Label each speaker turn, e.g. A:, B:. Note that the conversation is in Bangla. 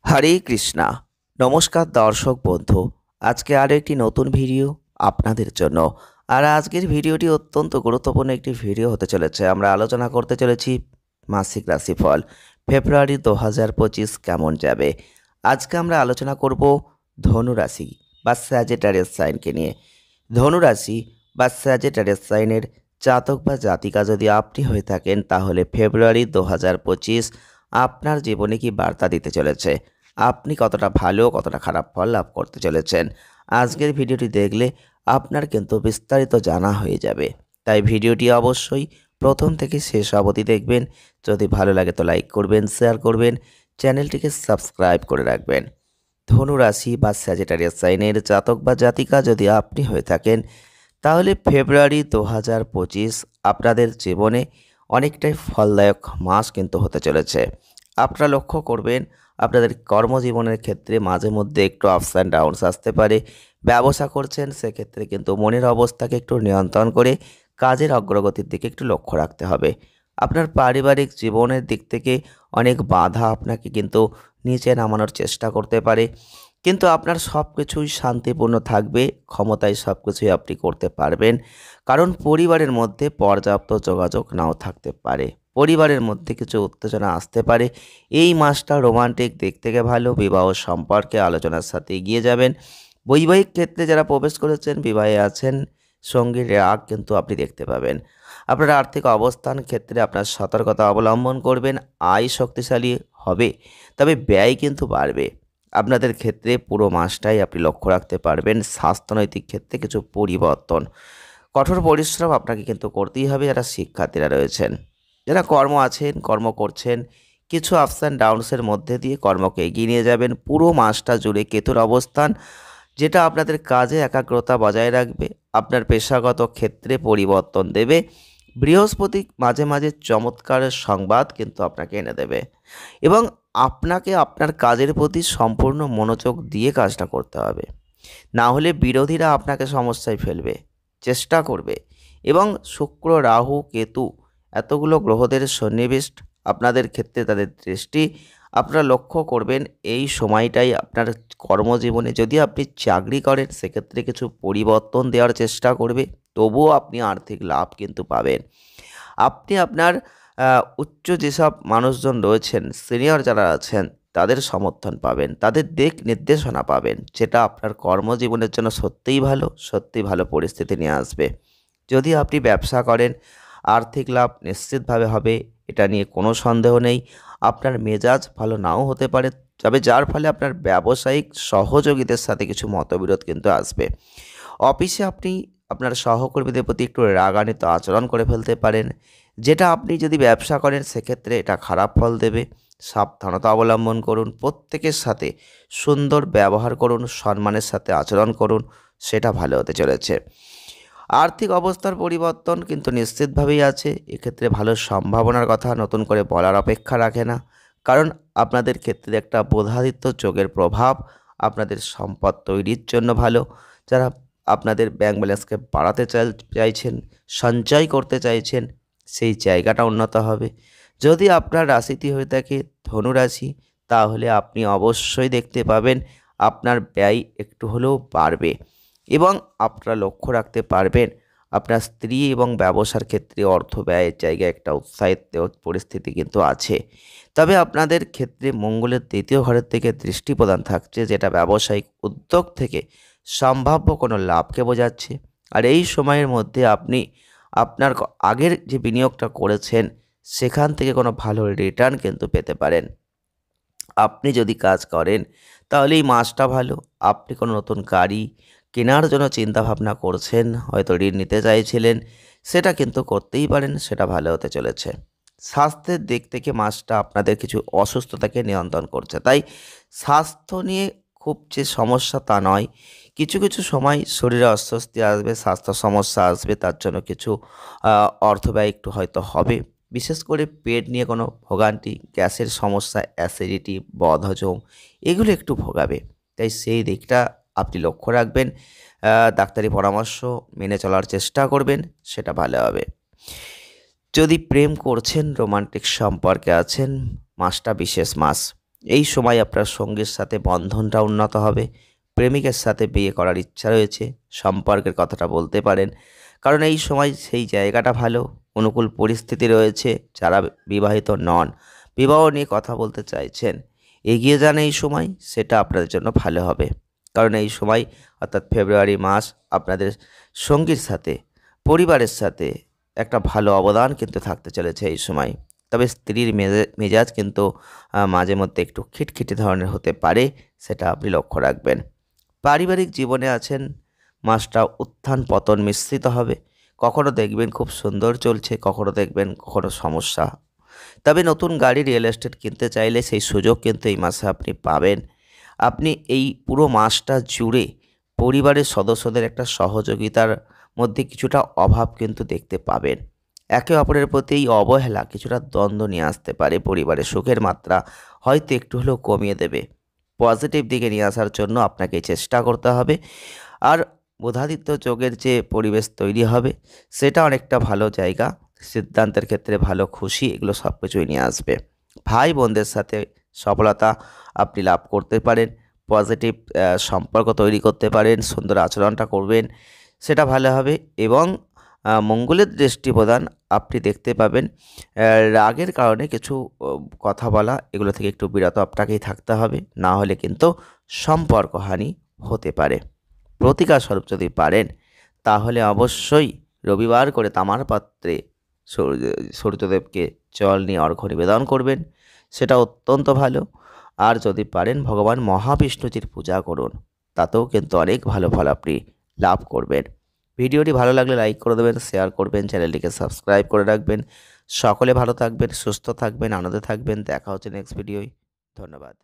A: হরে কৃষ্ণা। নমস্কার দর্শক বন্ধু। আজকে আরও একটি নতুন ভিডিও আপনাদের জন্য। আর আজকের ভিডিওটি অত্যন্ত গুরুত্বপূর্ণ একটি ভিডিও হতে চলেছে। আমরা আলোচনা করতে চলেছি মাসিক রাশিফল ফেব্রুয়ারি 2025 কেমন যাবে। আজকে আমরা আলোচনা করব ধনু রাশি বা স্যাজিটারিয়াস সাইনকে নিয়ে। ধনু রাশি বা স্যাজিটারিয়াস সাইনের জাতক বা জাতিকা যদি আপনি হয়ে থাকেন, তাহলে ফেব্রুয়ারি 2025 আপনার জীবনে কি বার্তা দিতে চলেছে, আপনি কতটা ভালো কতটা খারাপ ফল লাভ করতে চলেছেন, আজকের ভিডিওটি দেখলে আপনার কিন্তু বিস্তারিত জানা হয়ে যাবে। তাই ভিডিওটি অবশ্যই প্রথম থেকে শেষ অবধি দেখবেন। যদি ভালো লাগে তো লাইক করবেন, শেয়ার করবেন, চ্যানেলটিকে সাবস্ক্রাইব করে রাখবেন। ধনু রাশি বা স্যাজিটারিয়াস সাইনের জাতক বা জাতিকা যদি আপনি হয়ে থাকেন, তাহলে ফেব্রুয়ারি 2025 আপনাদের জীবনে অনেকটাই ফলদায়ক মাস কিন্তু হতে চলেছে। আপনারা লক্ষ্য করবেন আপনাদের কর্মজীবনের ক্ষেত্রে মাঝে মধ্যে একটু আপস অ্যান্ড ডাউনস আসতে পারে। ব্যবসা করছেন সেক্ষেত্রে কিন্তু মনের অবস্থাকে একটু নিয়ন্ত্রণ করে কাজের অগ্রগতির দিকে একটু লক্ষ্য রাখতে হবে। আপনার পারিবারিক জীবনের দিক থেকে অনেক বাধা আপনাকে কিন্তু নিচে নামানোর চেষ্টা করতে পারে, কিন্তু আপনার সব কিছুই শান্তিপূর্ণ থাকবে, ক্ষমতায় সব কিছুই আপনি করতে পারবেন। কারণ পরিবারের মধ্যে পর্যাপ্ত যোগাযোগ নাও থাকতে পারে, পরিবারের মধ্যে কিছু উত্তেজনা আসতে পারে। এই মাসটা রোমান্টিক দিক থেকে ভালো, বিবাহ সম্পর্কে আলোচনার সাথে এগিয়ে যাবেন। বৈবাহিক ক্ষেত্রে যারা প্রবেশ করেছেন, বিবাহে আছেন, সঙ্গীর রাগ কিন্তু আপনি দেখতে পাবেন। আপনার আর্থিক অবস্থান ক্ষেত্রে আপনার সতর্কতা অবলম্বন করবেন। আয় শক্তিশালী হবে, তবে ব্যয় কিন্তু বাড়বে। আপনাদের ক্ষেত্রে পুরো মাসটাই আপনি লক্ষ্য রাখতে পারবেন স্বাস্থ্যনৈতিক ক্ষেত্রে কিছু পরিবর্তন। কঠোর পরিশ্রম আপনাকে কিন্তু করতেই হবে। যারা শিক্ষার্থীরা রয়েছেন, যারা কর্ম আছেন, কর্ম করছেন, কিছু আপস অ্যান্ড ডাউনসের মধ্যে দিয়ে কর্মকে এগিয়ে নিয়ে যাবেন। পুরো মাসটা জুড়ে কেতুর অবস্থান, যেটা আপনাদের কাজে একাগ্রতা বজায় রাখবে, আপনার পেশাগত ক্ষেত্রে পরিবর্তন দেবে। বৃহস্পতি মাঝে মাঝে চমৎকার সংবাদ কিন্তু আপনাকে এনে দেবে, এবং আপনাকে আপনার কাজের প্রতি সম্পূর্ণ মনোযোগ দিয়ে কাজটা করতে হবে। না হলে বিরোধীরা আপনাকে সমস্যায় ফেলবে, চেষ্টা করবে। এবং শুক্র, রাহু, কেতু এতগুলো গ্রহদের সন্নিবেশ আপনাদের ক্ষেত্রে তাদের দৃষ্টি, আপনারা লক্ষ্য করবেন এই সময়টাই আপনার কর্মজীবনে, যদি আপনি চাকরি করেন সেক্ষেত্রে কিছু পরিবর্তন দেওয়ার চেষ্টা করবে, তবুও আপনি আর্থিক লাভ কিন্তু পাবেন। আপনি আপনার উচ্চ যেসব মানুষজন রয়েছেন, সিনিয়র যারা আছেন, তাদের সমর্থন পাবেন, তাদের দিক নির্দেশনা পাবেন, যেটা আপনার কর্মজীবনের জন্য সত্যিই ভালো, সত্যিই ভালো পরিস্থিতি নিয়ে আসবে। যদি আপনি ব্যবসা করেন, আর্থিক লাভ নিশ্চিতভাবে হবে, এটা নিয়ে কোনো সন্দেহ নেই। আপনার মেজাজ ভালো নাও হতে পারে, তবে যার ফলে আপনার ব্যবসায়িক সহযোগীদের সাথে কিছু মতবিরোধ কিন্তু আসবে। অফিসে আপনি আপনার সহকর্মীদের প্রতি একটু রাগান্বিত আচরণ করে ফেলতে পারেন, যেটা আপনি যদি ব্যবসা করেন সেক্ষেত্রে এটা খারাপ ফল দেবে। সাবধানতা অবলম্বন করুন, প্রত্যেকের সাথে সুন্দর ব্যবহার করুন, সম্মানের সাথে আচরণ করুন, সেটা ভালো হতে চলেছে। আর্থিক অবস্থার পরিবর্তন কিন্তু নিশ্চিতভাবেই আছে। এক্ষেত্রে ভালো সম্ভাবনার কথা নতুন করে বলার অপেক্ষা রাখে না, কারণ আপনাদের ক্ষেত্রে একটা বোধাদিত্য যোগের প্রভাব আপনাদের সম্পদ তৈরির জন্য ভালো। যারা আপনাদের ব্যাংক ব্যালেন্সকে বাড়াতে চাইছেন, সঞ্চয় করতে চাইছেন, সেই জায়গাটা উন্নত হবে। যদি আপনার রাশিটি হয়ে থাকে ধনু রাশি, তাহলে আপনি অবশ্যই দেখতে পাবেন আপনার ব্যয় একটু হলেও বাড়বে, এবং আপনারা লক্ষ্য রাখতে পারবেন আপনার স্ত্রী এবং ব্যবসার ক্ষেত্রে অর্থ ব্যয়ের জায়গায় একটা উৎসাহিত পরিস্থিতি কিন্তু আছে। তবে আপনাদের ক্ষেত্রে মঙ্গলের দ্বিতীয় ঘরের থেকে দৃষ্টি প্রদান থাকছে, যেটা ব্যবসায়িক উদ্যোগ থেকে সম্ভাব্য কোনো লাভকে বোঝাচ্ছে। আর এই সময়ের মধ্যে আপনি আপনার আগের যে বিনিয়োগটা করেছেন সেখান থেকে কোনো ভালো রিটার্ন কিন্তু পেতে পারেন। আপনি যদি কাজ করেন তাহলে এই মাসটা ভালো। আপনি কোনো নতুন গাড়ি কেনার জন্য চিন্তাভাবনা করছেন, হয়তো ঋণ নিতে চাইছিলেন, সেটা কিন্তু করতেই পারেন, সেটা ভালো হতে চলেছে। স্বাস্থ্যের দিক থেকে মাসটা আপনাদের কিছু অসুস্থতাকে নিয়ন্ত্রণ করছে, তাই স্বাস্থ্য নিয়ে খুব যে সমস্যা তা নয়। কিছু কিছু সময় শরীরে অস্বস্তি আসবে, স্বাস্থ্য সমস্যা আসবে, তার জন্য কিছু অর্থ ব্যয় একটু হয়তো হবে। বিশেষ করে পেট নিয়ে কোনো ভোগান্তি, গ্যাসের সমস্যা, অ্যাসিডিটি, বদহজম, এগুলো একটু ভোগাবে। তাই সেই দিকটা আপনি লক্ষ্য রাখবেন, ডাক্তারি পরামর্শ মেনে চলার চেষ্টা করবেন, সেটা ভালো হবে। যদি প্রেম করছেন, রোমান্টিক সম্পর্কে আছেন, মাসটা বিশেষ মাস। এই সময় আপনার সঙ্গীর সাথে বন্ধনটা উন্নত হবে। প্রেমিকের সাথে বিয়ে করার ইচ্ছা রয়েছে, সম্পর্কের কথাটা বলতে পারেন। কারণ এই সময় সেই জায়গাটা ভালো, অনুকূল পরিস্থিতি রয়েছে। যারা বিবাহিত নন, বিবাহ নিয়ে কথা বলতে চাইছেন, এগিয়ে যান এই সময়, সেটা আপনাদের জন্য ভালো হবে। কারণ এই সময় অর্থাৎ ফেব্রুয়ারি মাস আপনাদের সঙ্গীর সাথে, পরিবারের সাথে একটা ভালো অবদান কিন্তু থাকতে চলেছে এই সময়। তবে স্ত্রীর মেজাজ কিন্তু মাঝে মধ্যে একটু খিটখিটে ধরনের হতে পারে, সেটা আপনি লক্ষ্য রাখবেন। পারিবারিক জীবনে আছেন, মাসটা উত্থান পতন মিশ্রিত হবে। কখনো দেখবেন খুব সুন্দর চলছে, কখনো দেখবেন কখনো সমস্যা। তবে নতুন গাড়ি, রিয়েল এস্টেট কিনতে চাইলে সেই সুযোগ কিন্তু এই মাসে আপনি পাবেন। আপনি এই পুরো মাসটা জুড়ে পরিবারের সদস্যদের একটা সহযোগিতার মধ্যে কিছুটা অভাব কিন্তু দেখতে পাবেন। একে অপরের প্রতি এই অবহেলা কিছুটা দ্বন্দ্ব নিয়ে আসতে পারে। পরিবারের সুখের মাত্রা হয়তো একটু হলেও কমিয়ে দেবে। পজিটিভ দিকে নিয়ে আসার জন্য আপনাকে চেষ্টা করতে হবে। আর বুধাদিত্য যোগের যে পরিবেশ তৈরি হবে, সেটা অনেকটা ভালো জায়গা। সিদ্ধান্তের ক্ষেত্রে ভালো খুশি, এগুলো সব কিছুই নিয়ে আসবে। ভাই বোনদের সাথে সফলতা আপনি লাভ করতে পারেন। পজিটিভ সম্পর্ক তৈরি করতে পারেন, সুন্দর আচরণটা করবেন, সেটা ভালো হবে। এবং মঙ্গলের দৃষ্টি প্রদান আপনি দেখতে পাবেন। রাগের কারণে কিছু কথা বলা, এগুলো থেকে একটু বিরত আপনাকেই থাকতে হবে, না হলে কিন্তু সম্পর্কহানি হতে পারে। প্রতিকার স্বরূপ যদি পারেন, তাহলে অবশ্যই রবিবার করে তামার পাত্রে সূর্যদেবকে জল নিয়ে অর্ঘ্য নিবেদন করবেন, সেটা অত্যন্ত ভালো। আর যদি পারেন ভগবান মহাবিষ্ণুজির পূজা করুন, তাতেও কিন্তু অনেক ভালো ফল আপনি লাভ করবেন। ভিডিওটি ভালো লাগলে লাইক করে দেবেন, শেয়ার করবেন, চ্যানেলটিকে সাবস্ক্রাইব করে রাখবেন। সকলে ভালো থাকবেন, সুস্থ থাকবেন, আনন্দে থাকবেন। দেখা হচ্ছে নেক্সট ভিডিওয়। ধন্যবাদ।